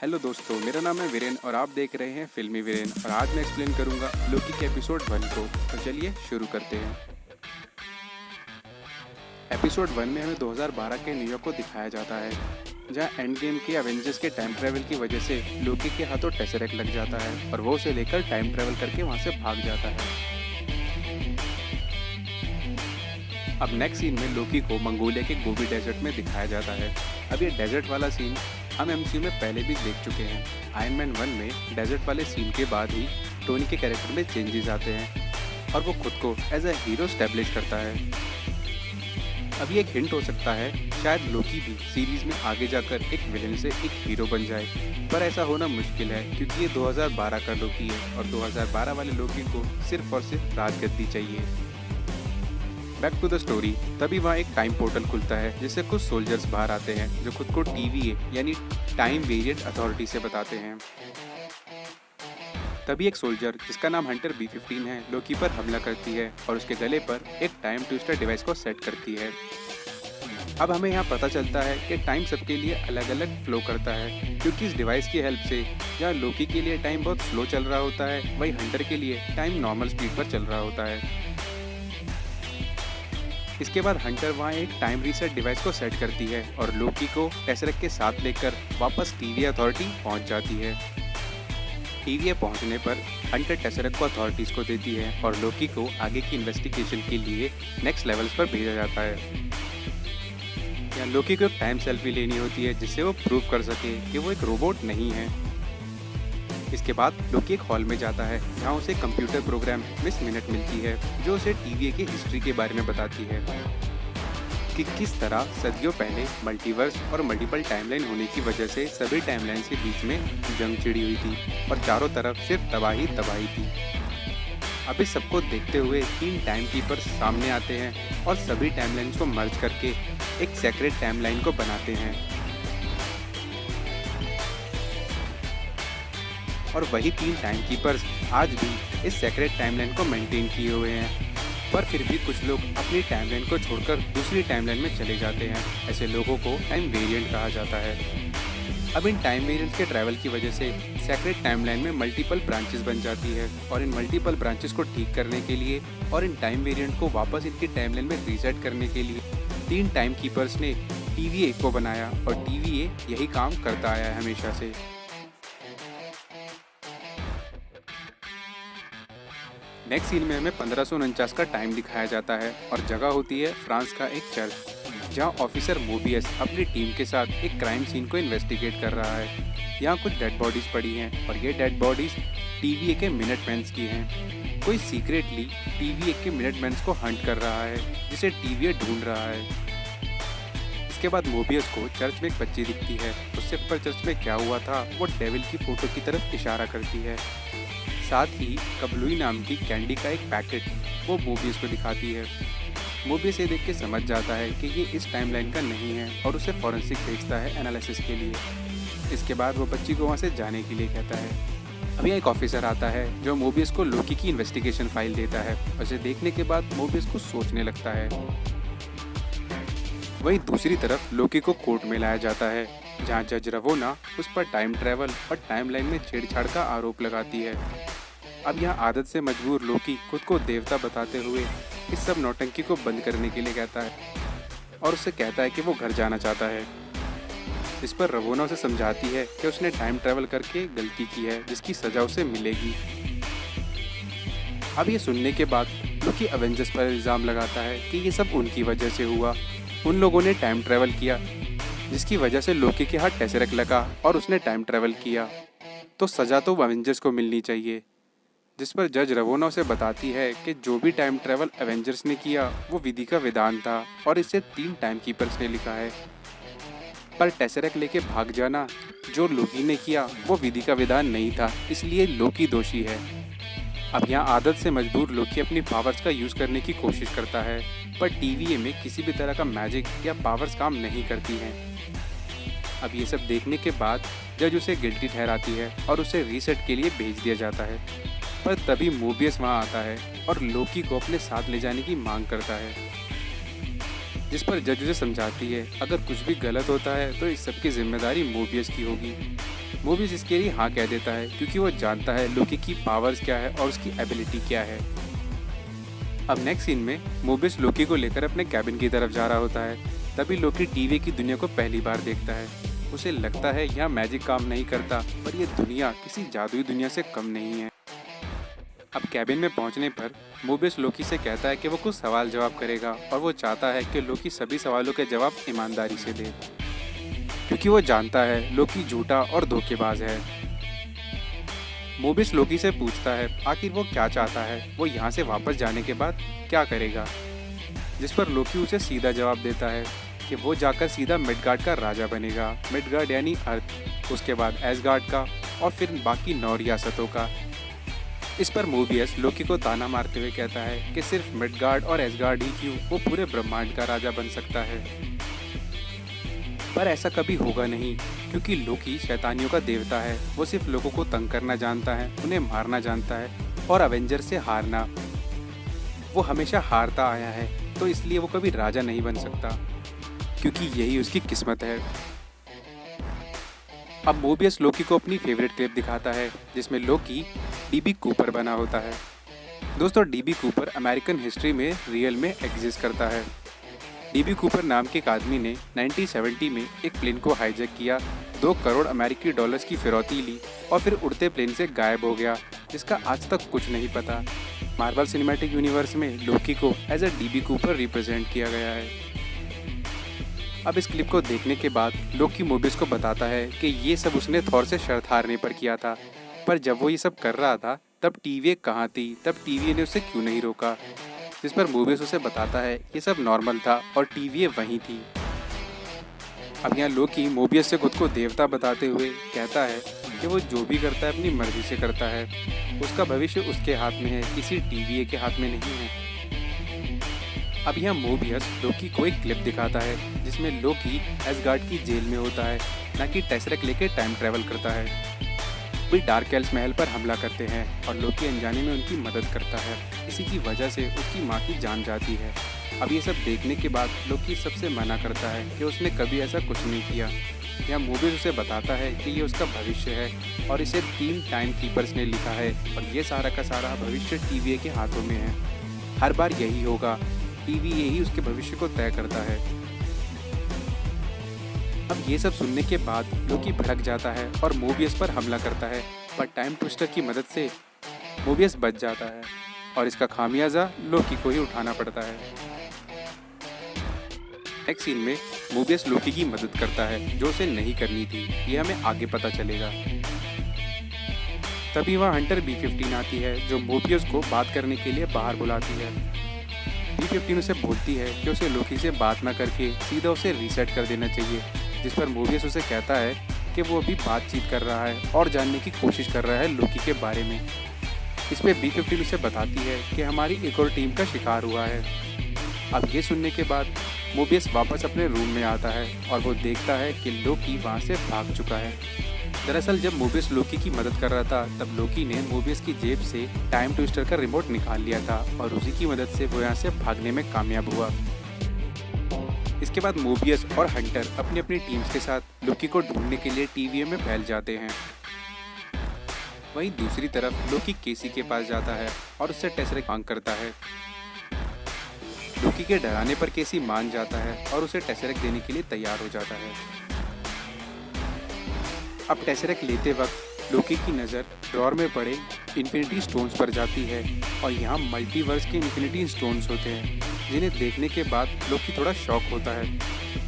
Hello दोस्तों, मेरा नाम है वीरेन और आप देख रहे हैं फिल्मी वीरेन। और आज मैं एक्सप्लेन करूंगा लोकी के एपिसोड 1 को। तो चलिए शुरू करते हैं। एपिसोड 1 में हमें 2012 के न्यूयॉर्क को दिखाया जाता है, जहां एंड गेम के एवेंजर्स के टाइम ट्रैवल की वजह से लोकी के हाथों टेसरेक्ट लग जाता है और वो उसे लेकर टाइम ट्रैवल करके वहां से भाग जाता है। अब नेक्स्ट सीन में लोकी को मंगोलिया के गोबी डेजर्ट में दिखाया जाता है। अब ये डेजर्ट वाला सीन हम एमसीयू में पहले भी देख चुके हैं। आयरन मैन 1 में डेजर्ट वाले सीन के बाद ही टोनी के कैरेक्टर में चेंजेस आते हैं और वो खुद को एज अ हीरो स्टैब्लिश करता है। अब ये एक हिंट हो सकता है, शायद लोकी भी सीरीज में आगे जाकर एक विलेन से एक हीरो बन जाए, पर ऐसा होना मुश्किल है क्योंकि ये 2012 का लोकी है और 2012 वाले लोकी को सिर्फ और सिर्फ राजगद्दी चाहिए। Back to the story. तभी वहाँ एक टाइम पोर्टल खुलता है जिससे कुछ सोल्जर्स बाहर आते हैं जो खुद को TVA यानी टाइम वेरिएंट अथॉरिटी से बताते हैं। तभी एक सोल्जर जिसका नाम हंटर B-15 है लोकी पर हमला करती है और उसके गले पर एक टाइम ट्विस्टर डिवाइस को सेट करती है। अब हमें यहाँ पता चलता है कि टाइम सबके लिए अलग अलग फ्लो करता है, क्योंकि इस डिवाइस की हेल्प से जहाँ लोकी के लिए टाइम बहुत स्लो चल रहा होता है, वही हंटर के लिए टाइम नॉर्मल स्पीड पर चल रहा होता है। इसके बाद हंटर वहाँ एक टाइम रीसेट डिवाइस को सेट करती है और लोकी को टेसरेक्ट के साथ लेकर वापस TVA अथॉरिटी पहुँच जाती है। TVA पहुँचने पर हंटर टेसरेक्ट को अथॉरिटीज़ को देती है और लोकी को आगे की इन्वेस्टिगेशन के लिए नेक्स्ट लेवल्स पर भेजा जाता है। यहाँ लोकी को एक टाइम सेल्फी लेनी होती है जिससे वो प्रूव कर सके कि वो एक रोबोट नहीं है। इसके बाद लोकी एक हॉल में जाता है जहाँ उसे कंप्यूटर प्रोग्राम मिस मिनट मिलती है जो उसे TVA की हिस्ट्री के बारे में बताती है कि किस तरह सदियों पहले मल्टीवर्स और मल्टीपल टाइमलाइन होने की वजह से सभी टाइमलाइंस के बीच में जंग छिड़ी हुई थी और चारों तरफ सिर्फ तबाही तबाही थी। अब इस सबको देखते हुए 3 टाइम कीपर्स सामने आते हैं और सभी टाइमलाइंस को मर्ज करके एक सेक्रेट टाइमलाइन को बनाते हैं और वही 3 टाइम कीपर्स आज भी इस सेक्रेट टाइमलाइन को मेंटेन किए हुए हैं। पर फिर भी कुछ लोग अपनी टाइमलाइन को छोड़कर दूसरी टाइमलाइन में चले जाते हैं। ऐसे लोगों को टाइम वेरिएंट कहा जाता है। अब इन टाइम वेरिएंट्स के ट्रैवल की वजह से सेक्रेट टाइमलाइन में मल्टीपल ब्रांचेस बन जाती है और इन मल्टीपल ब्रांचेस को ठीक करने के लिए और इन टाइम वेरिएंट को वापस इनकी टाइमलाइन में रीसेट करने के लिए 3 टाइम कीपर्स ने TVA को बनाया और TVA यही काम करता आया है हमेशा से। नेक्स्ट सीन में हमें 1549 का टाइम दिखाया जाता है और जगह होती है फ्रांस का एक चर्च, जहां ऑफिसर मोबियस अपनी टीम के साथ एक क्राइम सीन को इन्वेस्टिगेट कर रहा है। यहां कुछ डेड बॉडीज पड़ी हैं और ये डेड बॉडीज TVA के मिनटमैन्स की हैं। कोई सीक्रेटली TVA के मिनटमैन्स को हंट कर रहा है जिसे TVA ढूंढ रहा है। इसके बाद मोबियस को चर्च में एक बच्ची दिखती है। उससे पर चर्च में क्या हुआ था वो डेविल की फोटो की तरफ इशारा करती है। साथ ही कबलुई नाम की कैंडी का एक पैकेट वो मोबियस को दिखाती है। मोबियस ये देख के समझ जाता है कि ये इस टाइमलाइन का नहीं है और उसे फॉरेंसिक भेजता है एनालिसिस के लिए। इसके बाद वो बच्ची को वहाँ से जाने के लिए कहता है। अभी एक ऑफिसर आता है जो मोबियस को लोकी की इन्वेस्टिगेशन फाइल देता है। उसे देखने के बाद मोबियस को सोचने लगता है। वहीं दूसरी तरफ लोकी को कोर्ट में लाया जाता है जहाँ जज रवोना उस पर टाइम ट्रैवल और टाइमलाइन में छेड़छाड़ का आरोप लगाती है। अब यहाँ आदत से मजबूर लोकी खुद को देवता बताते हुए इस सब नौटंकी को बंद करने के लिए कहता है और उससे कहता है कि वो घर जाना चाहता है। इस पर रवोना उसे समझाती है कि उसने टाइम ट्रैवल करके गलती की है जिसकी सजा उसे मिलेगी। अब ये सुनने के बाद लोकी एवेंजर्स पर इल्ज़ाम लगाता है कि ये सब उनकी वजह से हुआ। उन लोगों ने टाइम ट्रैवल किया जिसकी वजह से लोकी के हाथ टेसरेक्ट लगा और उसने टाइम ट्रैवल किया, तो सज़ा तो एवेंजर्स को मिलनी चाहिए। जिस पर जज रवोना उसे बताती है कि जो भी टाइम ट्रैवल एवेंजर्स ने किया वो विधि का विधान था और इसे 3 टाइम कीपर्स ने लिखा है, पर टेसरेक्ट लेके भाग जाना जो लोकी ने किया वो विधि का विधान नहीं था, इसलिए लोकी दोषी है। अब यहाँ आदत से मजबूर लोकी अपनी पावर्स का यूज़ करने की कोशिश करता है, पर TVA में किसी भी तरह का मैजिक या पावर्स काम नहीं करती हैं। अब ये सब देखने के बाद जज उसे गिल्टी ठहराती है और उसे रीसेट के लिए भेज दिया जाता है। पर तभी मोबियस वहाँ आता है और लोकी को अपने साथ ले जाने की मांग करता है, जिस पर जज उसे समझाती है अगर कुछ भी गलत होता है तो इस सब की जिम्मेदारी मोबियस की होगी। मोबियस इसके लिए हाँ कह देता है क्योंकि वो जानता है लोकी की पावर्स क्या है और उसकी एबिलिटी क्या है। अब नेक्स्ट सीन में मोबियस लोकी को लेकर अपने कैबिन की तरफ जा रहा होता है। तभी लोकी टीवी की दुनिया को पहली बार देखता है। उसे लगता है यहाँ मैजिक काम नहीं करता, पर यह दुनिया किसी जादुई दुनिया से कम नहीं है। अब कैबिन में पहुंचने पर मोबियस लोकी से कहता है कि वो कुछ सवाल जवाब करेगा और वो चाहता है कि लोकी सभी सवालों के जवाब ईमानदारी से दे, क्योंकि वो जानता है लोकी झूठा और धोखेबाज है। मोबियस लोकी से पूछता है आखिर वो क्या चाहता है, वो यहाँ से वापस जाने के बाद क्या करेगा, जिस पर लोकी उसे सीधा जवाब देता है कि वो जाकर सीधा मिडगार्ड का राजा बनेगा। मिडगार्ड यानी अर्थ, उसके बाद एसगार्ड का और फिर बाकी 9 रियासतों का। इस पर मोबियस लोकी को ताना मारते हुए कहता है कि सिर्फ मिडगार्ड और एसगार्ड ही क्यों, वो पूरे ब्रह्मांड का राजा बन सकता है। पर ऐसा कभी होगा नहीं, क्योंकि लोकी शैतानियों का देवता है। वो सिर्फ लोगों को तंग करना जानता है, उन्हें मारना जानता है और अवेंजर से हारना। वो हमेशा हारता आया है, तो इसलिए वो कभी राजा नहीं बन सकता, क्योंकि यही उसकी किस्मत है। अब मोबियस लोकी को अपनी फेवरेट क्लिप दिखाता है जिसमें लोकी डीबी कूपर बना होता है। दोस्तों, डीबी कूपर अमेरिकन हिस्ट्री में रियल में एग्जिस्ट करता है। डीबी कूपर नाम के एक आदमी ने 1970 में एक प्लेन को हाईजैक किया, 2 करोड़ अमेरिकी डॉलर्स की फिरौती ली और फिर उड़ते प्लेन से गायब हो गया, जिसका आज तक कुछ नहीं पता। मार्वल सिनेमैटिक यूनिवर्स में लोकी को as a DB Cooper represent किया गया है। अब इस क्लिप को देखने के बाद लोकी मोबियस को बताता है कि ये सब उसने थॉर से शर्त हारने पर किया था, पर जब वो ये सब कर रहा था तब टीवीए कहाँ थी, तब टीवीए ने उसे क्यों नहीं रोका। जिस पर मोबियस उसे बताता है ये सब नॉर्मल था और टीवीए वहीं थी। अब यहाँ लोकी मोबियस से खुद को देवता बताते हुए कहता है कि वो जो भी करता है अपनी मर्जी से करता है, उसका भविष्य उसके हाथ में है, किसी टीवीए के हाथ में नहीं है। अब यहाँ मोबियस लोकी को एक क्लिप दिखाता है जिसमें लोकी एसगार्ड की जेल में होता है, ना कि टेसरेक्ट लेके टाइम ट्रैवल करता है। वे डार्क एल्फ महल पर हमला करते हैं और लोकी अनजाने में उनकी मदद करता है। इसी की वजह से उसकी माँ की जान जाती है। अब ये सब देखने के बाद लोकी सबसे मना करता है कि उसने कभी ऐसा कुछ नहीं किया। यहाँ मोबियस उसे बताता है कि ये उसका भविष्य है और इसे 3 टाइम कीपर्स ने लिखा है और ये सारा का सारा भविष्य टीवीए के हाथों में है। हर बार यही होगा, टीवीए ही उसके भविष्य को तय करता है। अब ये सब सुनने के बाद लोकी भड़क जाता है और मोबियस पर हमला करता है, पर टाइम ट्विस्टर की मदद से मोबियस बच जाता है और इसका खामियाजा लोकी को ही उठाना पड़ता है। नेक्स्ट सीन में मोबियस लोकी की मदद करता है जो उसे नहीं करनी थी, ये हमें आगे पता चलेगा। तभी वहाँ हंटर B-15 आती है जो मोबियस को बात करने के लिए बाहर बुलाती है। B-15 उसे बोलती है कि उसे लोकी से बात ना करके सीधा उसे रीसेट कर देना चाहिए, जिस पर मोबियस उसे कहता है कि वो अभी बातचीत कर रहा है और जानने की कोशिश कर रहा है लोकी के बारे में। इस पर B-15 उसे बताती है कि हमारी एक और टीम का शिकार हुआ है। अब ये सुनने के बाद मोबियस वापस अपने रूम में आता है और वो देखता है कि लोकी वहाँ से भाग चुका है। दरअसल जब मोबियस लोकी की मदद कर रहा था तब लोकी ने मोबियस की जेब से टाइम ट्विस्टर का रिमोट निकाल लिया था और उसी की मदद से वो यहाँ से भागने में कामयाब हुआ। इसके बाद मोबियस और हंटर अपनी अपनी टीम्स के साथ लोकी को ढूंढने के लिए टीवीए में फैल जाते हैं। वहीं दूसरी तरफ लोकी केसी के पास जाता है और उससे टेसरेक्ट मांग करता है। लोकी के डराने पर केसी मान जाता है और उसे टेसरेक्ट देने के लिए तैयार हो जाता है। अब टेसरेक्ट लेते वक्त लोकी की नज़र ड्रॉर में पड़े इन्फिनिटी स्टोन्स पर जाती है और यहाँ मल्टीवर्स के इन्फिनिटी स्टोन्स होते हैं, जिन्हें देखने के बाद लोकी थोड़ा शॉक होता है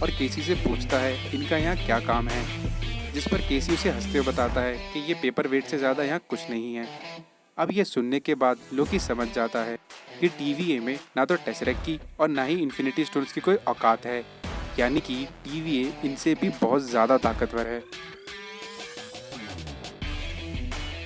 और केसी से पूछता है इनका यहाँ क्या काम है, जिस पर केसी उसे हंसते हुए बताता है कि ये पेपर वेट से ज़्यादा यहाँ कुछ नहीं है। अब ये सुनने के बाद लोकी समझ जाता है कि टीवीए में ना तो टेसरेक्ट की और ना ही इन्फिनिटी स्टोन्स की कोई औकात है, यानी कि टीवीए इनसे भी बहुत ज़्यादा ताकतवर है।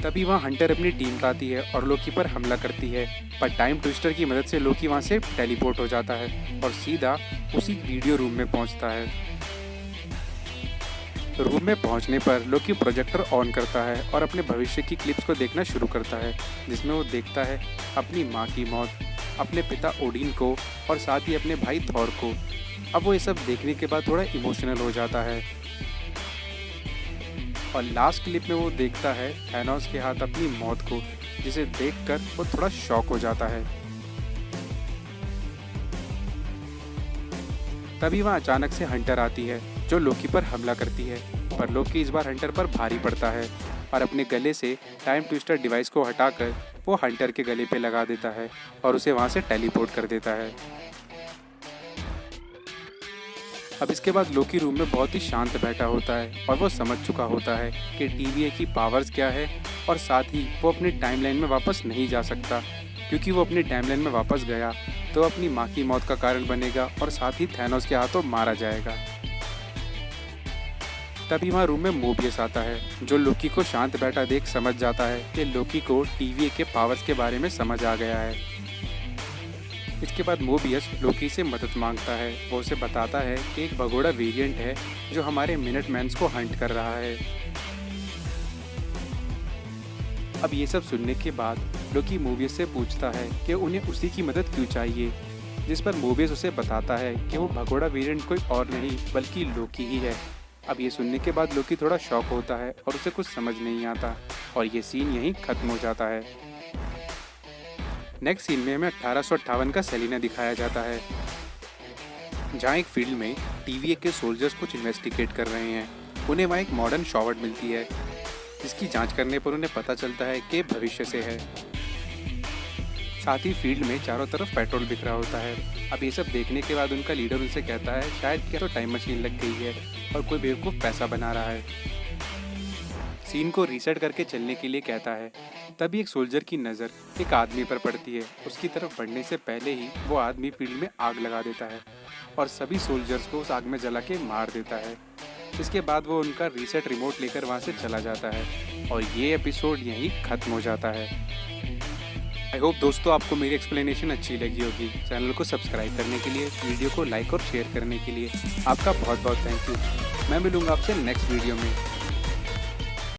तभी वहाँ हंटर अपनी टीम का आती है और लोकी पर हमला करती है, पर टाइम ट्विस्टर की मदद से लोकी वहाँ से टेलीपोर्ट हो जाता है और सीधा उसी वीडियो रूम में पहुँचता है। रूम में पहुँचने पर लोकी प्रोजेक्टर ऑन करता है और अपने भविष्य की क्लिप्स को देखना शुरू करता है, जिसमें वो देखता है अपनी माँ की मौत, अपने पिता ओडिन को और साथ ही अपने भाई थॉर को। अब वो ये सब देखने के बाद थोड़ा इमोशनल हो जाता है। और लास्ट क्लिप में वो देखता है थैनोस के हाथ अपनी मौत को, जिसे देखकर वो थोड़ा शॉक हो जाता है। तभी वहाँ अचानक से हंटर आती है जो लोकी पर हमला करती है, पर लोकी इस बार हंटर पर भारी पड़ता है और अपने गले से टाइम ट्विस्टर डिवाइस को हटाकर वो हंटर के गले पे लगा देता है और उसे वहाँ से टेलीपोर्ट कर देता है। अब इसके बाद लोकी रूम में बहुत ही शांत बैठा होता है और वो समझ चुका होता है कि TVA की पावर्स क्या है, और साथ ही वो अपनी टाइमलाइन में वापस नहीं जा सकता, क्योंकि वो अपनी टाइमलाइन में वापस गया तो अपनी माँ की मौत का कारण बनेगा और साथ ही थैनोस के हाथों मारा जाएगा। तभी वहाँ रूम में मोबियस आता है जो लोकी को शांत बैठा देख समझ जाता है कि लोकी को TVA के पावर्स के बारे में समझ आ गया है। इसके बाद मोबियस लोकी से मदद मांगता है। वो उसे बताता है कि एक भगोड़ा वेरिएंट है जो हमारे मिनटमैन्स को हंट कर रहा है। अब ये सब सुनने के बाद लोकी मोबियस से पूछता है कि उन्हें उसी की मदद क्यों चाहिए, जिस पर मोबियस उसे बताता है कि वो भगोड़ा वेरिएंट कोई और नहीं बल्कि लोकी ही है। अब ये सुनने के बाद लोकी थोड़ा शॉक होता है और उसे कुछ समझ नहीं आता और ये सीन यहीं खत्म हो जाता है। नेक्स्ट सीन में हमें 1858 का सेलिना दिखाया जाता है, जहाँ एक फील्ड में TVA के सोल्जर्स कुछ इन्वेस्टिगेट कर रहे हैं। उन्हें वहाँ एक मॉडर्न शॉवर्ड मिलती है, जिसकी जांच करने पर उन्हें पता चलता है कि भविष्य से है। साथ ही फील्ड में चारों तरफ पेट्रोल बिखरा होता है। अब ये सब देखने के बाद उनका लीडर उनसे कहता है शायद क्या तो टाइम मशीन लग गई है और कोई बेवकूफ़ पैसा बना रहा है। सीन को रीसेट करके चलने के लिए कहता है। तभी एक सोल्जर की नज़र एक आदमी पर पड़ती है। उसकी तरफ बढ़ने से पहले ही वो आदमी फील्ड में आग लगा देता है और सभी सोल्जर्स को उस आग में जला के मार देता है। इसके बाद वो उनका रीसेट रिमोट लेकर वहाँ से चला जाता है और ये एपिसोड यहीं ख़त्म हो जाता है। आई होप दोस्तों आपको मेरी एक्सप्लेनेशन अच्छी लगी होगी। चैनल को सब्सक्राइब करने के लिए, वीडियो को लाइक और शेयर करने के लिए आपका बहुत बहुत थैंक यू। मैं मिलूँगा आपसे नेक्स्ट वीडियो में।